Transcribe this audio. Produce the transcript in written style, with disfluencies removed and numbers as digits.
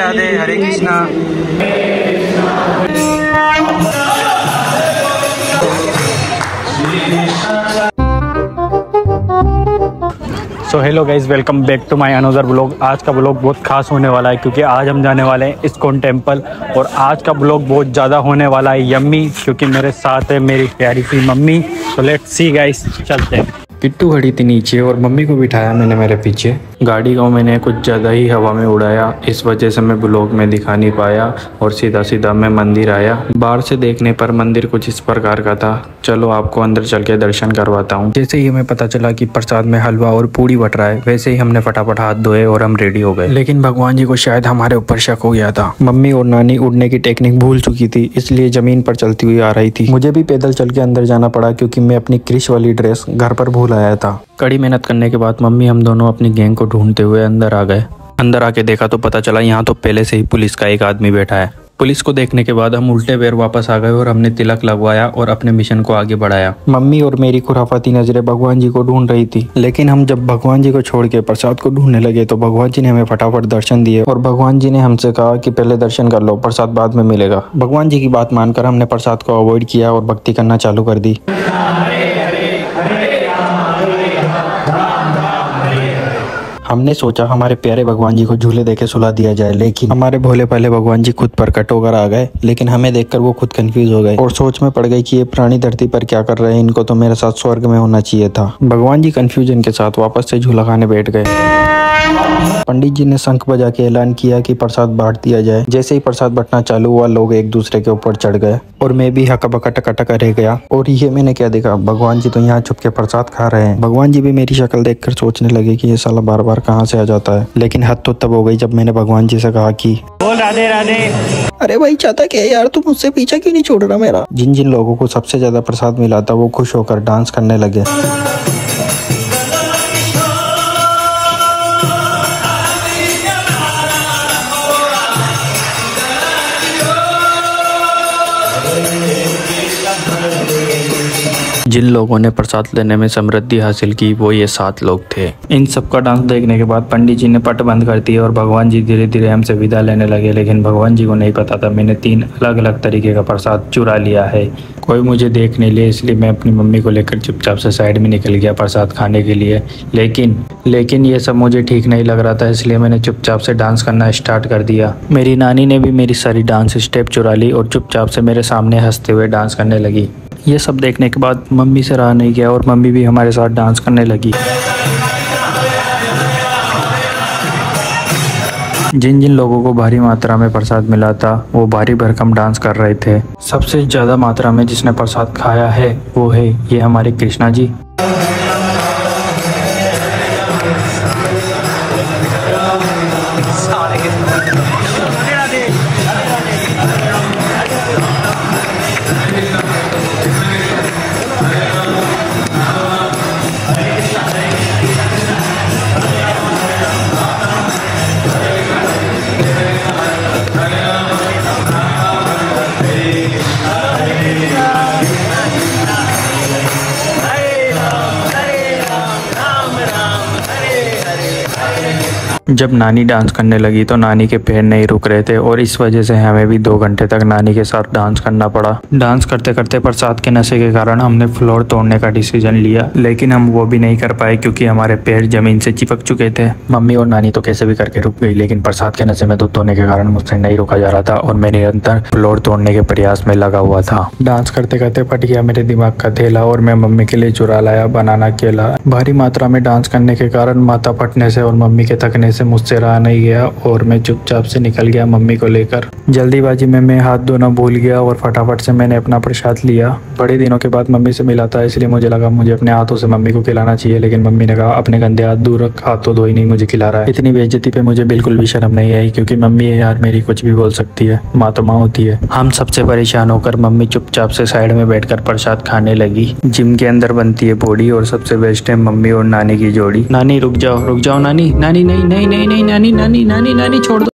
Radhe, Hare Krishna. So hello guys, welcome back to my another blog. आज का blog बहुत खास होने वाला है क्योंकि आज हम जाने वाले हैं इस्कॉन टेम्पल। और आज का ब्लॉग बहुत ज़्यादा होने वाला है यम्मी, क्योंकि मेरे साथ है मेरी प्यारी सी मम्मी। तो लेट्स सी गाइज, चलते हैं। किट्टू खड़ी थी नीचे और मम्मी को बिठाया मैंने मेरे पीछे। गाड़ी को मैंने कुछ ज़्यादा ही हवा में उड़ाया, इस वजह से मैं ब्लॉग में दिखा नहीं पाया और सीधा सीधा मैं मंदिर आया। बाहर से देखने पर मंदिर कुछ इस प्रकार का था। चलो आपको अंदर चल के दर्शन करवाता हूँ। जैसे ही हमें पता चला कि प्रसाद में हलवा और पूड़ी बट रहा है, वैसे ही हमने फटाफट हाथ धोए और हम रेडी हो गए। लेकिन भगवान जी को शायद हमारे ऊपर शक हो गया था। मम्मी और नानी उड़ने की टेक्निक भूल चुकी थी, इसलिए जमीन पर चलती हुई आ रही थी। मुझे भी पैदल चल के अंदर जाना पड़ा क्योंकि मैं अपनी क्रिश वाली ड्रेस घर पर भूल आया था। कड़ी मेहनत करने के बाद मम्मी हम दोनों अपनी गैंग को ढूंढते हुए अंदर आ गए। अंदर आके देखा तो पता चला यहाँ तो पहले से ही पुलिस का एक आदमी बैठा है। पुलिस को देखने के बाद हम उल्टे पैर वापस आ गए और हमने तिलक लगवाया और अपने मिशन को आगे बढ़ाया। मम्मी और मेरी खुराफाती नजरें भगवान जी को ढूंढ रही थी, लेकिन हम जब भगवान जी को छोड़ के प्रसाद को ढूंढने लगे तो भगवान जी ने हमें फटाफट दर्शन दिए और भगवान जी ने हमसे कहा कि पहले दर्शन कर लो, प्रसाद बाद में मिलेगा। भगवान जी की बात मानकर हमने प्रसाद को अवॉइड किया और भक्ति करना चालू कर दी। हमने सोचा हमारे प्यारे भगवान जी को झूले देके सुला दिया जाए, लेकिन हमारे भोले भाले भगवान जी खुद प्रकट होकर आ गए। लेकिन हमें देखकर वो खुद कंफ्यूज हो गए और सोच में पड़ गए कि ये प्राणी धरती पर क्या कर रहे हैं, इनको तो मेरे साथ स्वर्ग में होना चाहिए था। भगवान जी कंफ्यूजन के साथ वापस से झूला खाने बैठ गए। पंडित जी ने शंख बजा के ऐलान किया कि प्रसाद बांट दिया जाए। जैसे ही प्रसाद बंटना चालू हुआ, लोग एक दूसरे के ऊपर चढ़ गए और मैं भी हकबका टका रह गया। और ये मैंने क्या देखा, भगवान जी तो यहाँ छुप के प्रसाद खा रहे हैं। भगवान जी भी मेरी शक्ल देखकर सोचने लगे कि ये साला बार बार कहाँ से आ जाता है। लेकिन हद तो तब हो गई जब मैंने भगवान जी से कहा कि बोल राधे राधे। अरे भाई चाहता क्या यार, तुम मुझसे पीछा क्यों नहीं छोड़ रहा मेरा। जिन जिन लोगों को सबसे ज्यादा प्रसाद मिला था वो खुश होकर डांस करने लगे। जिन लोगों ने प्रसाद लेने में समृद्धि हासिल की वो ये 7 लोग थे। इन सब का डांस देखने के बाद पंडित जी ने पट बंद कर दिया और भगवान जी धीरे धीरे हमसे विदा लेने लगे। लेकिन भगवान जी को नहीं पता था मैंने 3 अलग अलग तरीके का प्रसाद चुरा लिया है। कोई मुझे देख नहीं लिया, इसलिए मैं अपनी मम्मी को लेकर चुपचाप से साइड में निकल गया प्रसाद खाने के लिए। लेकिन ये सब मुझे ठीक नहीं लग रहा था, इसलिए मैंने चुपचाप से डांस करना स्टार्ट कर दिया। मेरी नानी ने भी मेरी सारी डांस स्टेप चुरा ली और चुपचाप से मेरे सामने हंसते हुए डांस करने लगी। ये सब देखने के बाद मम्मी से रहा नहीं गया और मम्मी भी हमारे साथ डांस करने लगी। जिन जिन लोगों को भारी मात्रा में प्रसाद मिला था वो भारी भरकम डांस कर रहे थे। सबसे ज़्यादा मात्रा में जिसने प्रसाद खाया है वो है ये हमारे कृष्णा जी। जब नानी डांस करने लगी तो नानी के पैर नहीं रुक रहे थे और इस वजह से हमें भी 2 घंटे तक नानी के साथ डांस करना पड़ा। डांस करते करते प्रसाद के नशे के कारण हमने फ्लोर तोड़ने का डिसीजन लिया, लेकिन हम वो भी नहीं कर पाए क्योंकि हमारे पैर जमीन से चिपक चुके थे। मम्मी और नानी तो कैसे भी करके रुक गई, लेकिन प्रसाद के नशे में दूध होने के कारण मुझसे नहीं रुका जा रहा था और मैं निरंतर फ्लोर तोड़ने के प्रयास में लगा हुआ था। डांस करते करते फट गया मेरे दिमाग का थैला और मैं मम्मी के लिए चुरा लाया बनाना केला। भारी मात्रा में डांस करने के कारण माथा फटने से और मम्मी के थकने से मुझसे रहा नहीं गया और मैं चुपचाप से निकल गया मम्मी को लेकर। जल्दीबाजी में मैं हाथ धोना भूल गया और फटाफट से मैंने अपना प्रसाद लिया। बड़े दिनों के बाद मम्मी से मिला था, इसलिए मुझे लगा मुझे अपने हाथों से मम्मी को खिलाना चाहिए, लेकिन मम्मी ने कहा अपने गंदे हाथ दूर रख, हाथ तो धो ही नहीं, मुझे खिला रहा है। इतनी बेइज्जती पे मुझे बिल्कुल भी शर्म नहीं आई क्योंकि मम्मी है यार, मेरी कुछ भी बोल सकती है, माँ तो माँ होती है। हम सबसे परेशान होकर मम्मी चुपचाप से साइड में बैठकर प्रसाद खाने लगी। जिम के अंदर बनती है बॉडी और सबसे बेस्ट है मम्मी और नानी की जोड़ी। नानी रुक जाओ नानी, नानी नहीं नहीं नहीं नहीं नानी नानी नानी नानी छोड़ दो।